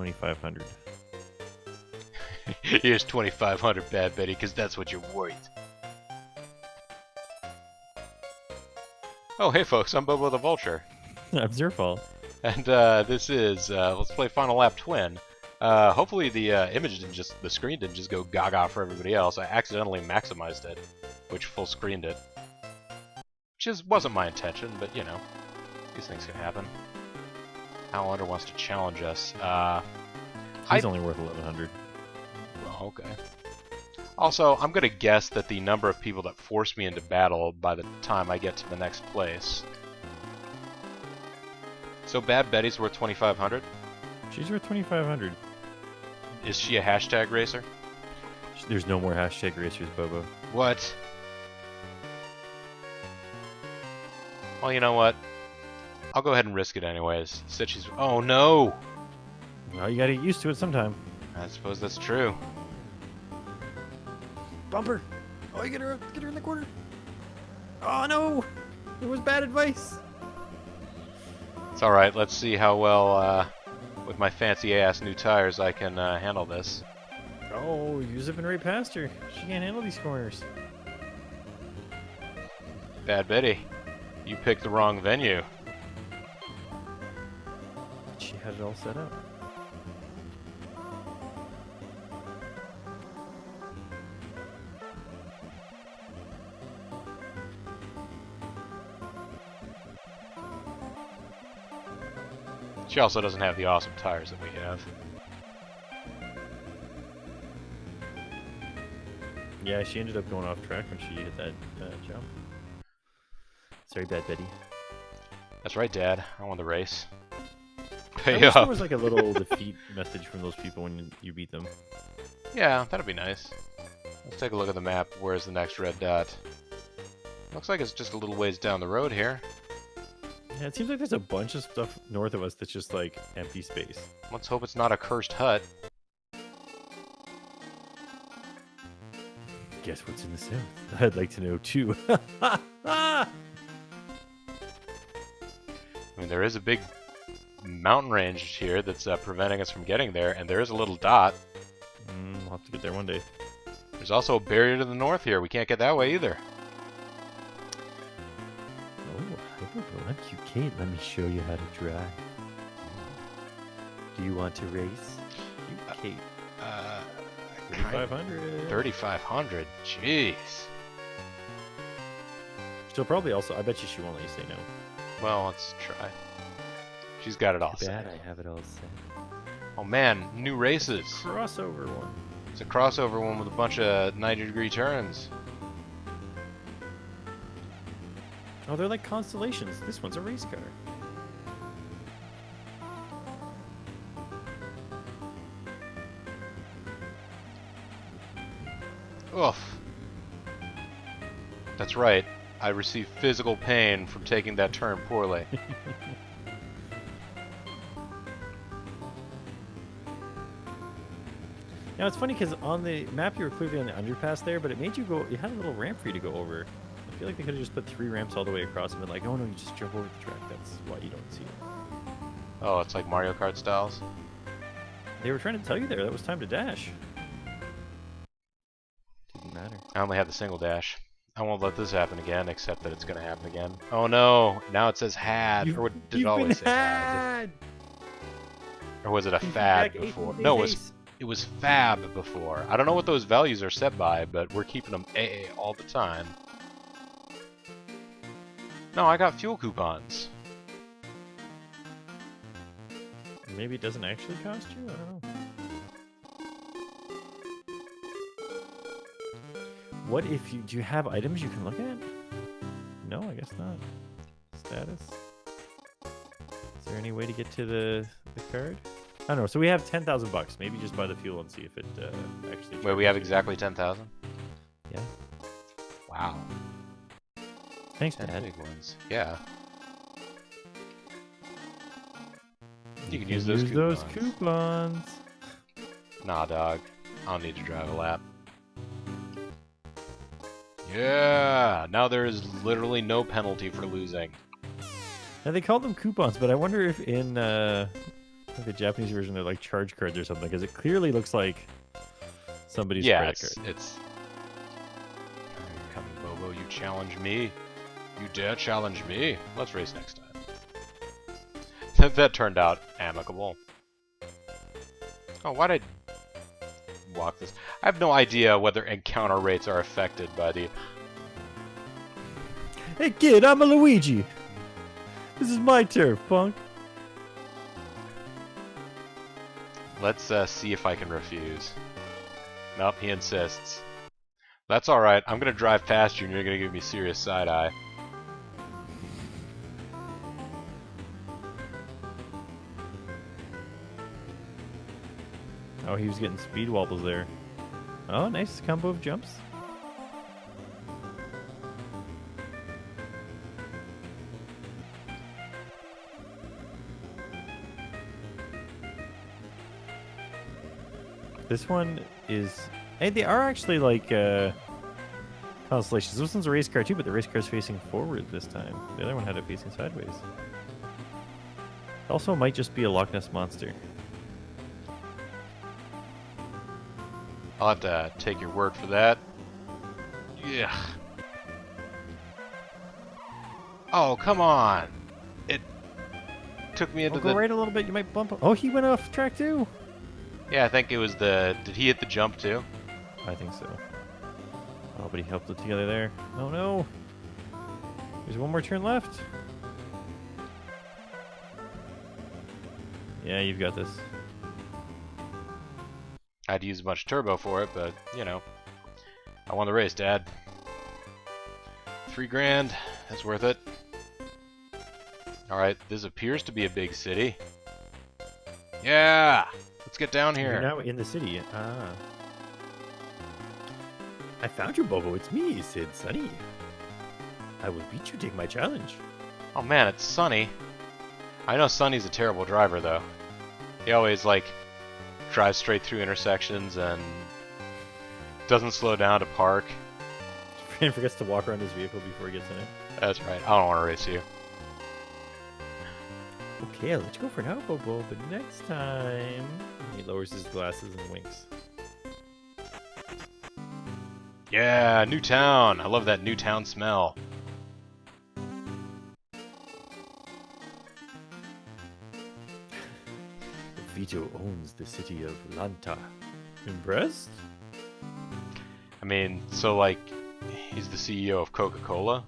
2,500. Here's 2,500, Bad Betty, because that's what you're worth. Oh, hey folks, I'm BoboTheVulture. I'm Zerfall. And this is Let's Play Final Lap Twin. Hopefully the the screen didn't just go gaga for everybody else. I accidentally maximized it, which full screened it. Which wasn't my intention, but you know, these things can happen. Highlander wants to challenge us. He's only worth 1,100. Oh, okay. Also, I'm gonna guess that the number of people that force me into battle by the time I get to the next place. So Bad Betty's worth 2,500? She's worth 2,500. Is she a hashtag racer? There's no more hashtag racers, Bobo. What? Well, you know what? I'll go ahead and risk it anyways. Said she's... Oh, no! Well, you gotta get used to it sometime. I suppose that's true. Bumper! Oh, you get her in the corner! Oh, no! It was bad advice! It's alright, let's see how well, with my fancy-ass new tires, I can handle this. Oh, you're zipping right past her. She can't handle these corners. Bad Betty, you picked the wrong venue. She had it all set up. She also doesn't have the awesome tires that we have. Yeah, she ended up going off track when she hit that jump. Sorry, Bad Betty. That's right, Dad. I won the race. I Pay wish up. there was like a little defeat message from those people when you beat them. Yeah, that'd be nice. Let's take a look at the map. Where's the next red dot? Looks like it's just a little ways down the road here. Yeah, it seems like there's a bunch of stuff north of us that's just like empty space. Let's hope it's not a cursed hut. Guess what's in the south? I'd like to know too. I mean, there is a big mountain range here that's preventing us from getting there, and there is a little dot. We'll have to get there one day. There's also a barrier to the north here. We can't get that way either. I'm cute, Let me show you how to drive. Do you want to race? Cute Kate. 3,500. 3,500. Jeez. She'll probably also. I bet you she won't let you say no. Well, let's try. She's got it all Too set. bad I have it all set. Oh man, new races. Crossover one. It's a crossover one with a bunch of 90-degree turns. Oh, they're like constellations. This one's a race car. Oof. That's right. I received physical pain from taking that turn poorly. Now it's funny because on the map you were clearly on the underpass there, but it made you go. You had a little ramp for you to go over. I feel like they could have just put 3 ramps all the way across and been like, oh no, you just jump over the track. That's why you don't see it. Oh, it's like Mario Kart styles? They were trying to tell you there that was time to dash. Didn't matter. I only have the single dash. I won't let this happen again, except that it's going to happen again. Oh no! Now it says had. Or did it always say had? Or was it a fad before? No, it was fab before. I don't know what those values are set by, but we're keeping them AA all the time. No, I got fuel coupons. Maybe it doesn't actually cost you? I don't know. What if you... Do you have items you can look at? No, I guess not. Status. Is there any way to get to the card? I don't know. So we have 10,000 bucks. Maybe just buy the fuel and see if it actually... Wait, we have exactly 10,000? Yeah. Wow. Thanks, 10 Dad. big ones. Yeah. You can use those coupons. Nah, dog. I don't need to drive a lap. Yeah! Now there is literally no penalty for losing. Now they call them coupons, but I wonder if in like a Japanese version of like charge cards or something, because it clearly looks like somebody's Yeah, credit card. it's. Come, Bobo, you challenge me. You dare challenge me? Let's race next time. That turned out amicable. Oh, why'd I walk this? I have no idea whether encounter rates are affected by the... Hey kid, I'm a Luigi. This is my turf, punk. Let's see if I can refuse. Nope, he insists. That's alright, I'm gonna drive past you and you're gonna give me serious side-eye. Oh, he was getting speed wobbles there. Oh, nice combo of jumps. This one is... Hey, they are actually like constellations. This one's a race car too, but the race car's facing forward this time. The other one had it facing sideways. Also, might just be a Loch Ness monster. I'll have to take your word for that. Yeah. Oh, come on! It took me into Go right a little bit. You might bump. Oh, he went off track too. Yeah, I think it was the... Did he hit the jump too? I think so. Oh, but he helped it together there. Oh no! There's one more turn left. Yeah, you've got this. I had to use a bunch of turbo for it, but, you know. I won the race, Dad. 3 grand. That's worth it. Alright, this appears to be a big city. Yeah! Let's get down here. You're now in the city. Ah. I found you, Bobo. It's me, Sid Sunny. I will beat you. Take my challenge. Oh man, it's Sunny. I know Sunny's a terrible driver, though. He always, like, drives straight through intersections and doesn't slow down to park. And forgets to walk around his vehicle before he gets in it. That's right. I don't want to race you. Okay, I'll let you go for now, Bobo, but next time... He lowers his glasses and winks. Yeah, new town. I love that new town smell. Vito owns the city of Lanta. Impressed? I mean, so like, he's the CEO of Coca-Cola?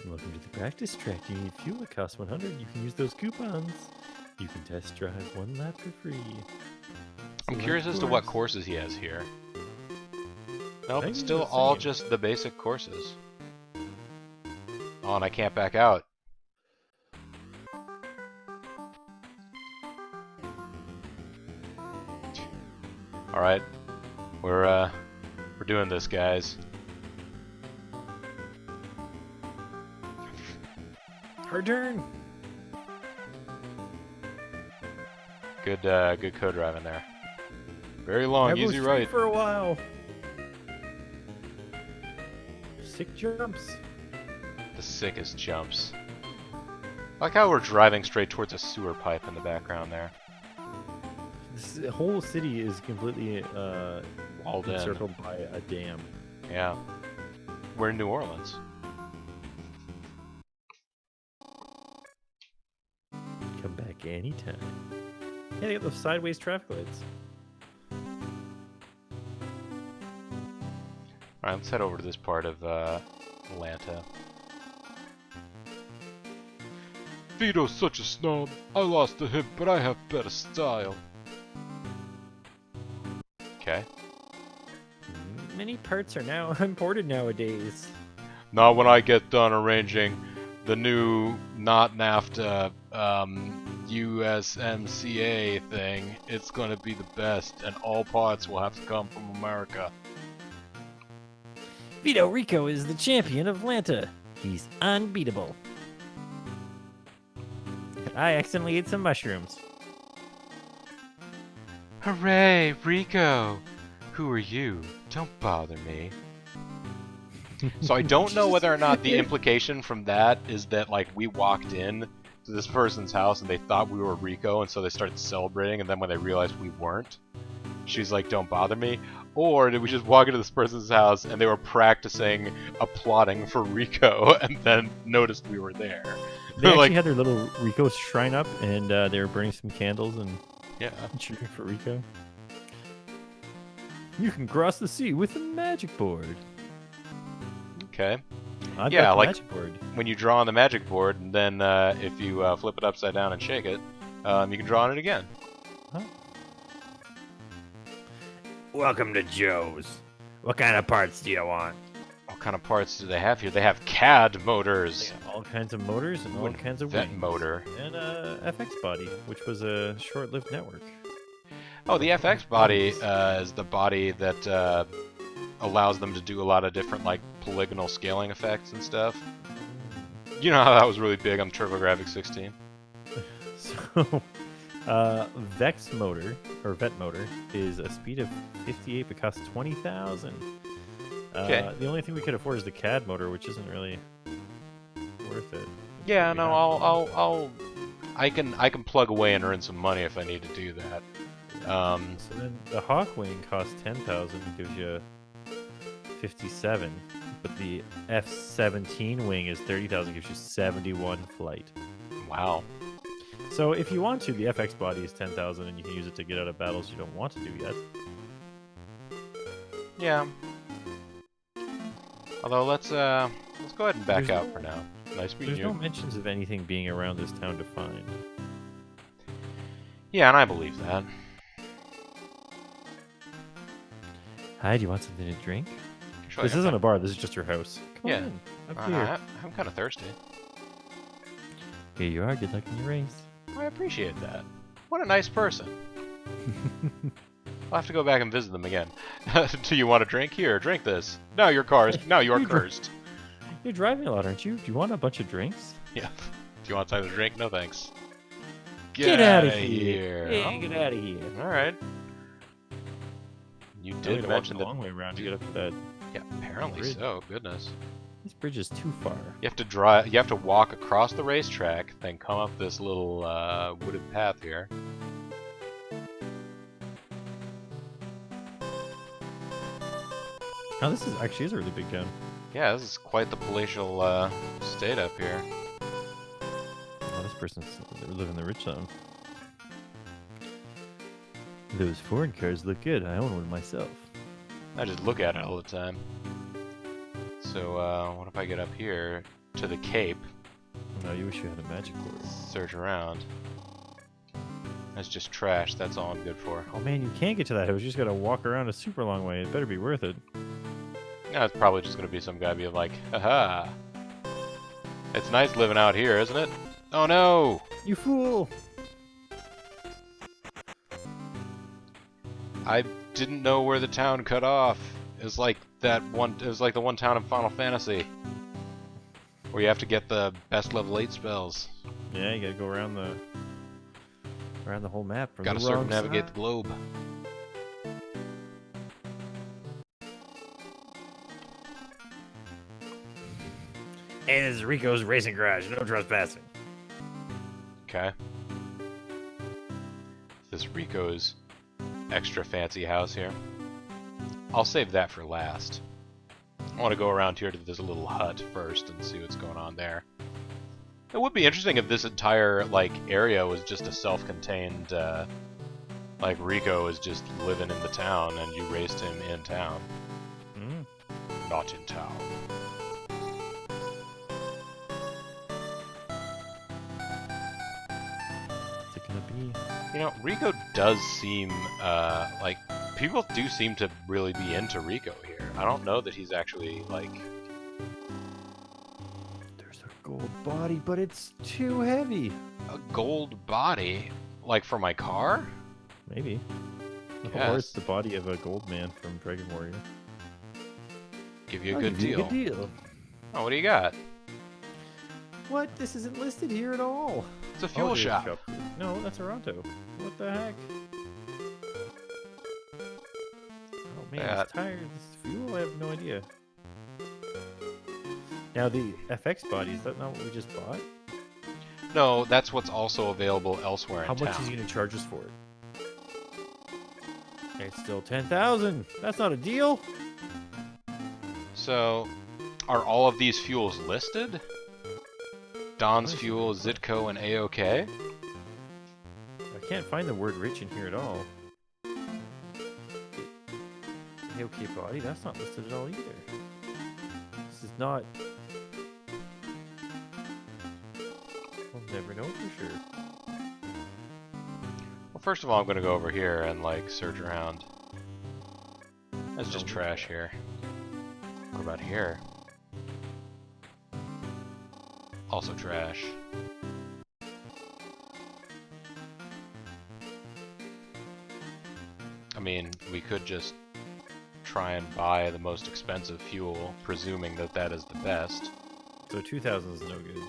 Welcome to the practice track. You need fuel. It costs 100. You can use those coupons. You can test drive 1 lap for free. I'm curious as to what courses he has here. Nope, think it's it's still the all same. just the basic courses. Oh, and I can't back out. Alright. We're doing this, guys. Hard turn. Good good co-driving there. Very long, I was easy straight right. for a while. Sick jumps. The sickest jumps. I like how we're driving straight towards a sewer pipe in the background there. This whole city is completely Walled in. encircled by a dam. Yeah. We're in New Orleans. Come back anytime. Yeah, they got those sideways traffic lights. Alright, let's head over to this part of Lanta. Vito's such a snob. I lost to him, but I have better style. Okay. Many parts are now imported nowadays. Not when I get done arranging the new not NAFTA USMCA thing. It's gonna be the best, and all parts will have to come from America. Vito Rico is the champion of Lanta. He's unbeatable. I accidentally ate some mushrooms. Hooray, Rico! Who are you? Don't bother me. So I don't know whether or not the implication from that is that like we walked in to this person's house and they thought we were Rico, and so they started celebrating, and then when they realized we weren't, she's like, "Don't bother me." Or did we just walk into this person's house and they were practicing a plotting for Rico and then noticed we were there? They actually like, had their little Rico shrine up, and they were burning some candles and yeah. cheering for Rico. You can cross the sea with a magic board. Okay. I've Yeah, got the like- magic board. When you draw on the magic board, and then if you flip it upside down and shake it, you can draw on it again. Huh? Welcome to Joe's. What kind of parts do you want? What kind of parts do they have here? They have CAD They motors. got all kinds of motors and all Wooden kinds of vet wings. motor. And FX body, which was a short-lived network. Oh, the FX body is the body that allows them to do a lot of different like polygonal scaling effects and stuff. You know how that was really big on TurboGrafx 16? So, Vex motor, or Vet motor, is a speed of 58 but costs 20,000. Okay. The only thing we could afford is the CAD motor, which isn't really worth it. Yeah, We no, have- I can plug away and earn some money if I need to do that. So then the Hawkwing costs 10,000 and gives you 57, but the F-17 wing is 30,000, gives you 71 flight. Wow. So if you want to, the FX body is 10,000, and you can use it to get out of battles you don't want to do yet. Yeah. Although let's go ahead and back There's out for now. Nice meeting There's you. no mentions of anything being around this town to find. Yeah, and I believe that. Hi, do you want something to drink? Actually, This isn't a bar, this is just your house. Come Yeah. on, up here. I'm kind of thirsty. Here you are, good luck in your race. I appreciate that. What a nice person. I'll have to go back and visit them again. Do you want a drink? Here, drink this. No, you're cursed. No, you're You dr- cursed. You're driving a lot, aren't you? Do you want a bunch of drinks? Yeah. Do you want time to drink? No, thanks. Get out of outta here! Hey, Oh, get out of here! all right. You Now we did gotta mention walk a that. long way around to get up to that. Yeah, apparently bridge. so. Goodness. This bridge is too far. You have to drive. You have to walk across the racetrack, then come up this little wooded path here. Now this is actually is a really big town. Yeah, this is quite the palatial state up here. Oh, this person's living in the rich zone. Those foreign cars look good. I own one myself. I just look at it all the time. So, what if I get up here to the Cape, No, you wish you had a magic board. search around? That's just trash, that's all I'm good for. Oh man, you can't get to that house. You just gotta walk around a super long way. It better be worth it. Yeah, it's probably just gonna be some guy being like, haha. It's nice living out here, isn't it? Oh no! You fool! I didn't know where the town cut off. It was like that one. It was like the one town in Final Fantasy where you have to get the best level 8 spells. Yeah, you gotta go around the whole map. From Gotta the wrong circumnavigate the side. globe. And this is Rico's Racing Garage. No trespassing. Okay. This Rico's extra fancy house here. I'll save that for last. I want to go around here to this little hut first and see what's going on there. It would be interesting if this entire like area was just a self-contained, like Rico is just living in the town and you raced him in town, Mm. not in town. What's it gonna be? You know, Rico does seem, like, people do seem to really be into Rico here. I don't know that he's actually, like... There's a gold body, but it's too heavy. A gold body? Like, for my car? Maybe. Yes. Or it's the body of a gold man from Dragon Warrior. Give you a I'll good give you deal. a good deal. Oh, what do you got? What? This isn't listed here at all. It's a fuel there's shop. No, that's Toronto. What the heck? Oh man, Yeah. this tire, this fuel, I have no idea. Now the FX body, is that not what we just bought? No, that's what's also available elsewhere How in much town. is he gonna charge us for it? It's still 10,000. That's not a deal. So, are all of these fuels listed? Don's Fuel, Zitco, and AOK? I can't find the word rich in here at all. AOK body, that's not listed at all either. This is not. I'll never know for sure. Well, first of all, I'm gonna go over here and like search around. That's just trash here. What about here? Also trash. I mean, we could just try and buy the most expensive fuel, presuming that that is the best. So 2,000 is no good.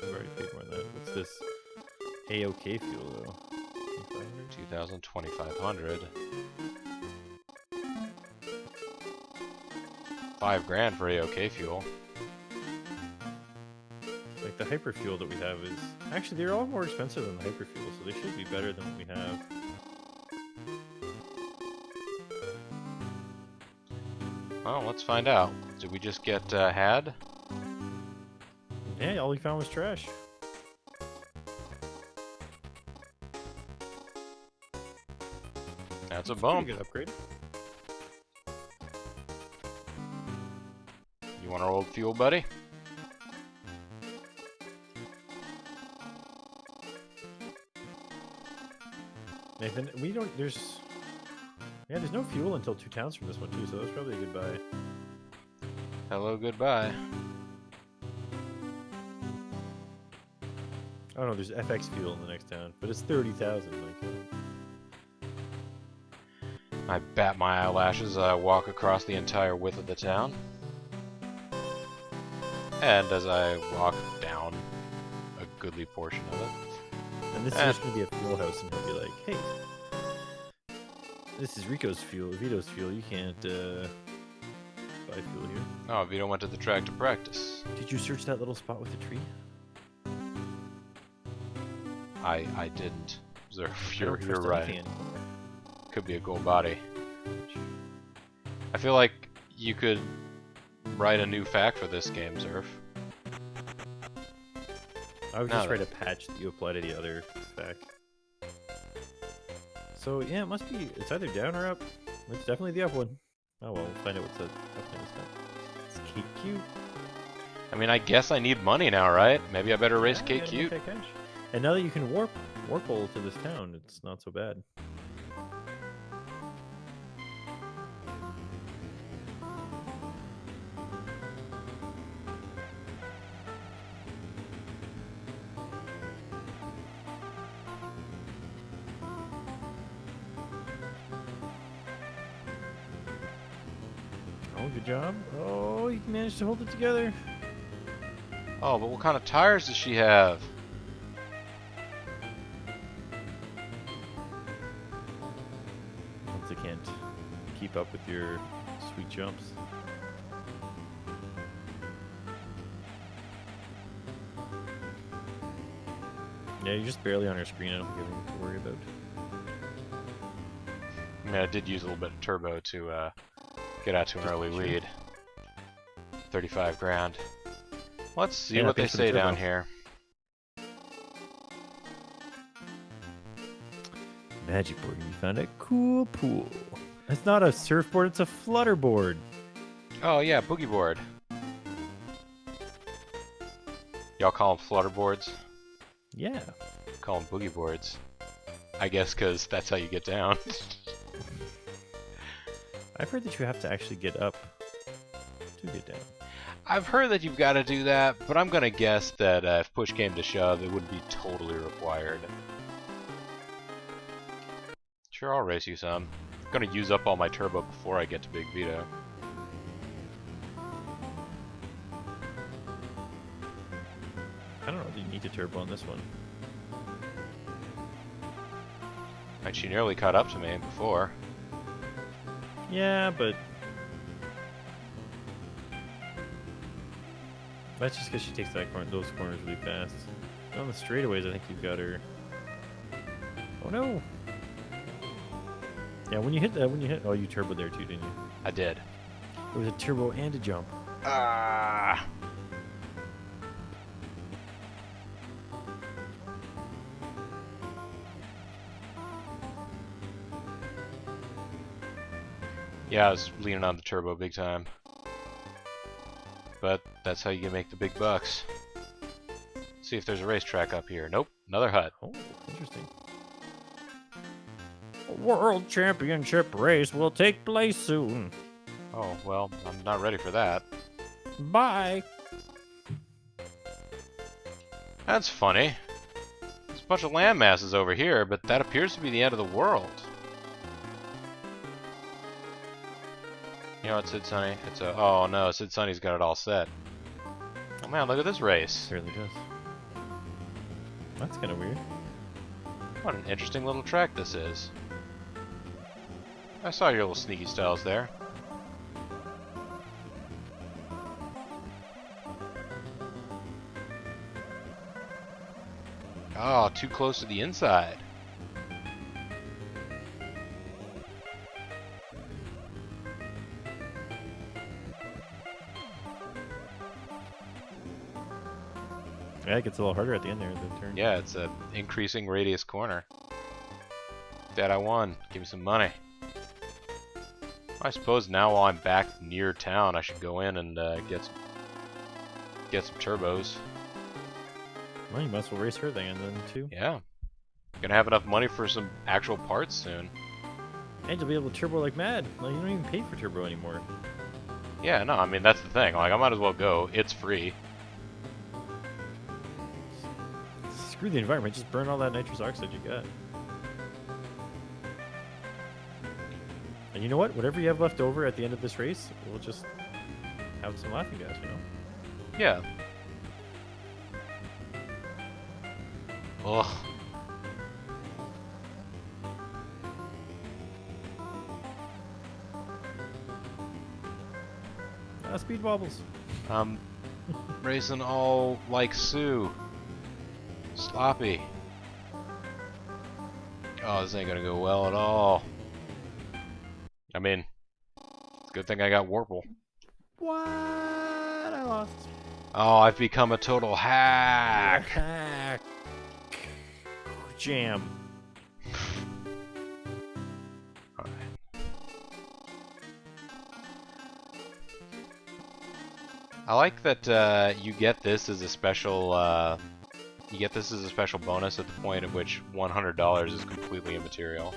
I've already paid more than that. What's this? AOK fuel though. 2,000, 2,500. 5 grand for AOK fuel. Like the hyper fuel that we have is actually they're all more expensive than the hyper fuel, so they should be better than what we have. Well, let's find out. Did we just get had? Yeah, all we found was trash. That's a Pretty bump. good upgrade. You want our old fuel, buddy? Nathan, we don't. There's no fuel until 2 towns from this one too, so that's probably a good buy. Hello, goodbye. Oh no, there's FX fuel in the next town, but it's 30,000. Like, I bat my eyelashes as I walk across the entire width of the town. And as I walk down a goodly portion of it. and this is just gonna be a fuel house, and he'll be like, "Hey, this is Rico's fuel, Vito's fuel. You can't buy fuel here." Oh, Vito went to the track to practice. Did you search that little spot with the tree? I didn't. You're Trust right. anything anymore. Could be a gold body. I feel like you could write a new fact for this game, Surf. I would just write a patch that you apply to the other spec. So yeah, it must be. It's either down or up. It's definitely the up one. Oh well, we'll find out what's up next time. It's Kate Cute. I mean, I guess I need money now, right? Maybe I better race Kate Yeah, Cute. and now that you can warp hole to this town, it's not so bad. Oh, good job. Oh, you managed to hold it together. Oh, but what kind of tires does she have? Once I can't keep up with your sweet jumps. Yeah, you're just barely on our screen. I don't think you have anything to worry about. I mean, I did use a little bit of turbo to get out to an early lead. 35 grand. Let's see Yeah, what they thanks for the say down turbo. here. Magic board. You found a cool pool. It's not a surfboard. It's a flutter board. Oh yeah, boogie board. Y'all call them flutter boards? Yeah. Call them boogie boards. I guess because that's how you get down. I've heard that you have to actually get up to get down. I've heard that you've got to do that, but I'm gonna guess that if push came to shove, it would be totally required. Sure, I'll race you some. I'm gonna use up all my turbo before I get to Big Vito. I don't know if you need to turbo on this one. And she nearly caught up to me before. Yeah, but That's just because she takes those corners really fast. On the straightaways, I think you've got her. Oh no! Yeah, when you hit oh, you turboed there too, didn't you? I did. It was a turbo and a jump. Ah. Yeah, I was leaning on the turbo big time. But that's how you make the big bucks. See if there's a racetrack up here. Nope, another hut. Oh, interesting. A world championship race will take place soon. Oh, well, I'm not ready for that. Bye. That's funny. There's a bunch of land masses over here, but that appears to be the end of the world. You know what, Sid Sunny? Oh no, Sid Sunny's got it all set. Oh man, look at this race. Certainly does. That's kind of weird. What an interesting little track this is. I saw your little sneaky styles there. Oh, too close to the inside. Yeah, it gets a little harder at the end there, the turn. Yeah, it's a increasing radius corner. Dad, I won. Give me some money. I suppose now while I'm back near town, I should go in and get some turbos. Well, you might as well race her then too. Yeah. Gonna have enough money for some actual parts soon. And you'll be able to turbo like mad. Like, you don't even pay for turbo anymore. Yeah, no, I mean, that's the thing. Like, I might as well go. It's free. Screw the environment, just burn all that nitrous oxide you got. And you know what? Whatever you have left over at the end of this race, we'll just have some laughing gas, you know? Yeah. Ugh. Speed wobbles. Racing all like Sue. Sloppy. Oh, this ain't gonna go well at all. I mean, it's a good thing I got Warple. What? I lost. Oh, I've become a total hack. Hack. Jam. I like that you get this as a special. You get this as a special bonus at the point at which $100 is completely immaterial.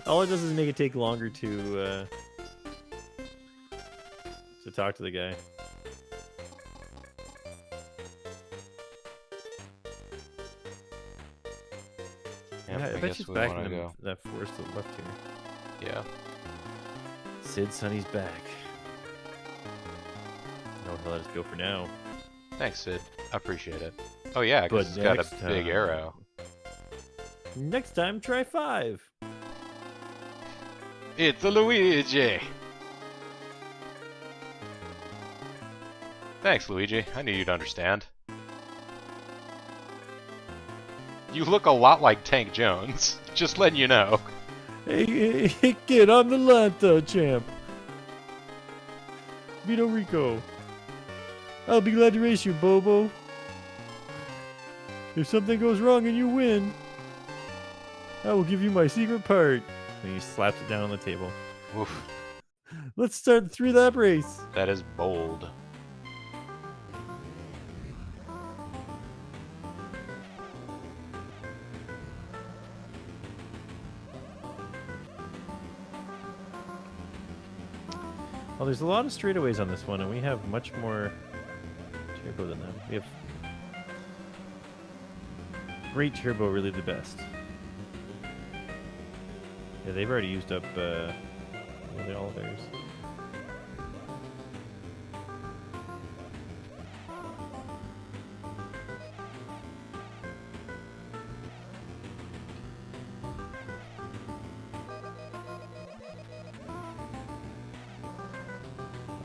All it does is make it take longer to talk to the guy. Yep, Yeah, I bet guess she's we back wanna in go. that forest to the left here. Yeah. Sid Sunny's back. No, he'll let us go for now. Thanks, Sid. I appreciate it. Oh yeah, because it's got a big arrow. Next time, try 5. It's a Luigi! Thanks, Luigi. I knew you'd understand. You look a lot like Tank Jones. Just letting you know. Hey, kid, I'm the Lanta champ. Vito Rico. I'll be glad to race you, Bobo. If something goes wrong and you win, I will give you my secret part. And he slaps it down on the table. Oof. Let's start the 3-lap race. That is bold. Well, there's a lot of straightaways on this one, and we have much more turbo than them. We have great turbo, really the best. Yeah, they've already used up nearly all of theirs.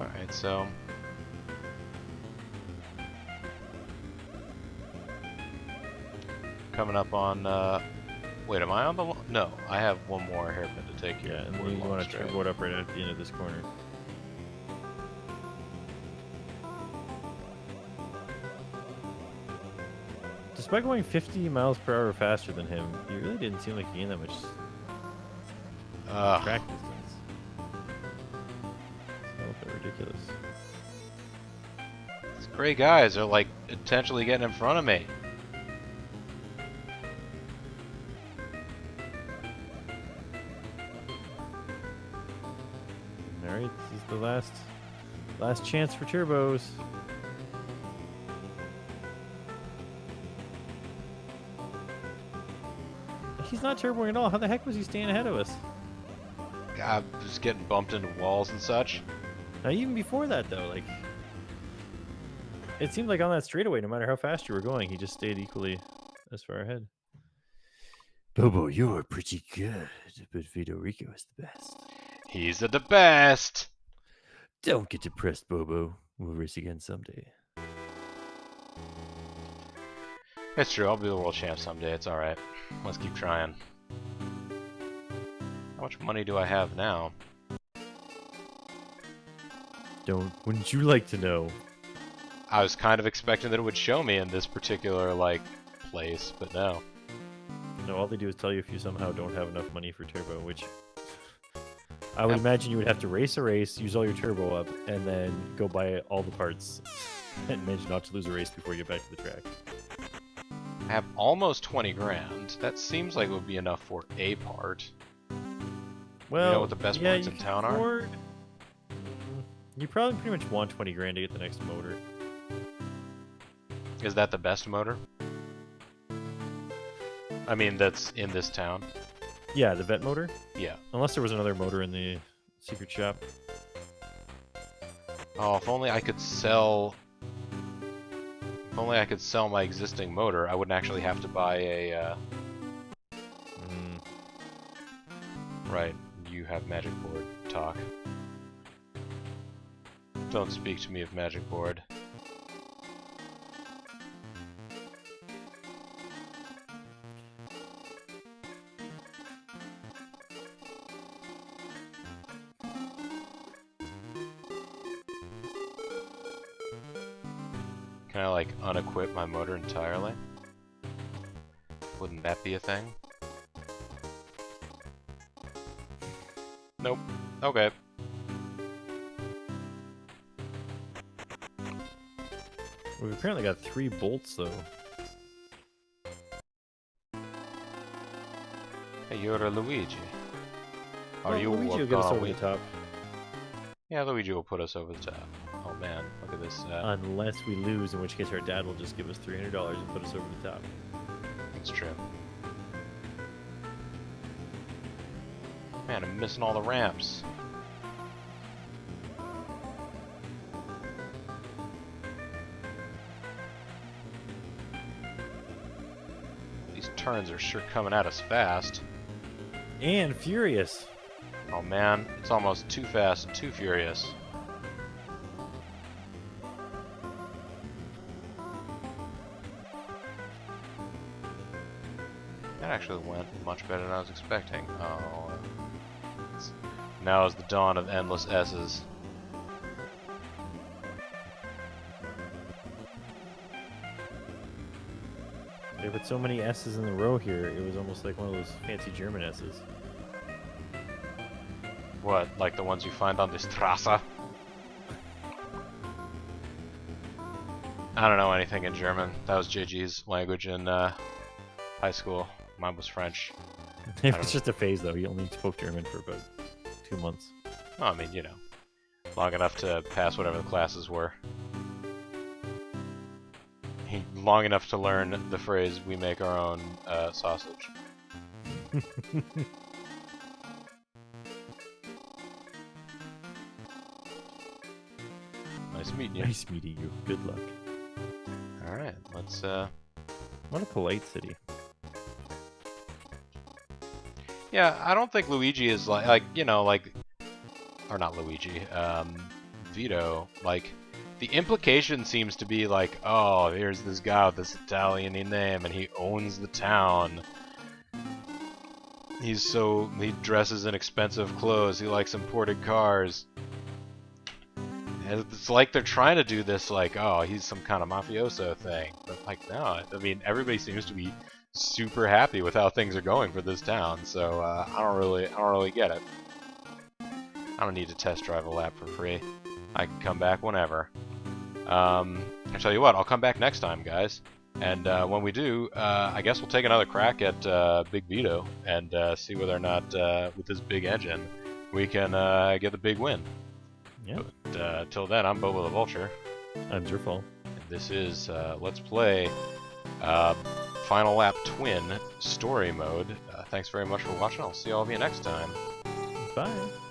Alright, so coming up on. Wait, am I on the? No, I have one more hairpin to take here. Yeah, and before then you we want launch to straight. turbo it up right at the end of this corner. Despite going 50 miles per hour faster than him, you really didn't seem like you gained that much track distance. It's a little bit ridiculous. These gray guys are like intentionally getting in front of me. Alright, this is the last chance for turbos. He's not turboing at all. How the heck was he staying ahead of us? God, just getting bumped into walls and such. Now, even before that, though, like, it seemed like on that straightaway, no matter how fast you were going, he just stayed equally as far ahead. Bobo, you're pretty good, but Vito Rico is the best. He's the best. Don't get depressed, Bobo. We'll race again someday. It's true. I'll be the world champ someday. It's all right. Let's keep trying. How much money do I have now? Wouldn't you like to know? I was kind of expecting that it would show me in this particular, like, place, but no. No, all they do is tell you if you somehow don't have enough money for turbo, which I would imagine you would have to race a race, use all your turbo up, and then go buy all the parts and manage not to lose a race before you get back to the track. I have almost 20 grand. That seems like it would be enough for a part. Well, You know what the best parts you in can town are? afford- You probably pretty much want 20 grand to get the next motor. Is that the best motor? I mean, that's in this town. Yeah, the vet motor. Yeah. Unless there was another motor in the secret shop. Oh, if only I could sell... If only I could sell my existing motor, I wouldn't actually have to buy a, Right, you have magic board talk. Don't speak to me of magic board. Can I, like, unequip my motor entirely? Wouldn't that be a thing? Nope. Okay. We've apparently got 3 bolts, though. Hey, you're a Luigi. Are Well, you Luigi will get us over the top. Yeah, Luigi will put us over the top. Oh man, look at this. Unless we lose, in which case our dad will just give us $300 and put us over the top. It's true. Man, I'm missing all the ramps. These turns are sure coming at us fast. And furious. Oh man, it's almost too fast and too furious. That actually went much better than I was expecting. Oh. Now is the dawn of endless S's. They put so many S's in a row here, it was almost like one of those fancy German S's. What, like the ones you find on the Strasse? I don't know anything in German. That was JG's language in high school. Mine was French. It was just a phase, though. He only spoke German for about 2 months. Oh, I mean, you know, long enough to pass whatever the classes were. Long enough to learn the phrase, we make our own sausage. Nice meeting you. Nice meeting you. Good luck. Alright, let's What a polite city. Yeah, I don't think Luigi is like you know, like, or not Luigi, Vito, like, The implication seems to be like, oh, here's this guy with this Italian-y name, and he owns the town. He dresses in expensive clothes. He likes imported cars. And it's like they're trying to do this, like, oh, he's some kind of mafioso thing. But like, no. I mean, everybody seems to be super happy with how things are going for this town. So I don't really get it. I don't need to test drive a lap for free. I can come back whenever. I tell you what, I'll come back next time, guys. And when we do, I guess we'll take another crack at Big Vito and see whether or not, with this big engine, we can get the big win. Yeah. But till then, I'm BoboTheVulture. I'm Zerfall. And this is Let's Play Final Lap Twin Story Mode. Thanks very much for watching. I'll see all of you next time. Bye.